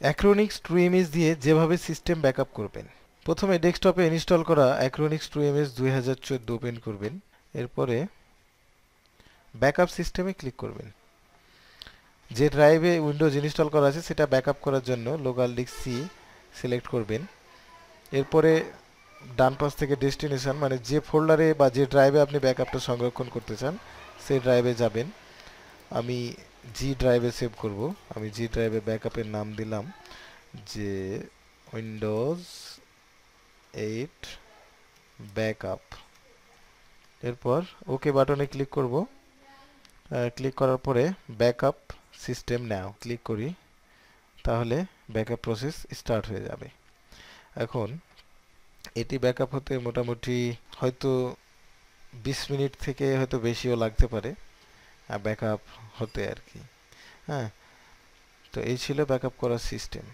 অ্যাক্রোনিক্স true image দিয়ে যেভাবে system backup করবেন। প্রথমে ডেস্কটপে ইনস্টল করা অ্যাক্রোনিক্স ট্রু ইমেজ 2014 ওপেন করবেন। এরপরে ব্যাকআপ সিস্টেমে ক্লিক করবেন। যে ড্রাইভে উইন্ডোজ ইনস্টল করা আছে সেটা ব্যাকআপ করার জন্য লোকাল ডিস্ক সি সিলেক্ট করবেন। এরপরে ডান পাশ থেকে ডেস্টিনেশন মানে যে ফোল্ডারে বা যে ড্রাইভে আপনি ব্যাকআপটা সংরক্ষণ করতে চান সেই ড্রাইভে যাবেন। আমি জি ড্রাইভে সেভ করব। আমি জি ড্রাইভে ব্যাকআপের নাম দিলাম যে উইন্ডোজ 8 ব্যাকআপ। এরপর ওকে বাটনে ক্লিক করব। ক্লিক করার পরে ব্যাকআপ সিস্টেম নাও ক্লিক করি, তাহলে ব্যাকআপ প্রসেস স্টার্ট হয়ে যাবে। এখন এটি ব্যাকআপ হতে মোটামুটি হয়তো 20 মিনিট থেকে হয়তো বেশিও লাগতে পারে ব্যাকআপ হতে আর কি। হ্যাঁ, তো এই ছিল ব্যাকআপ করার সিস্টেম।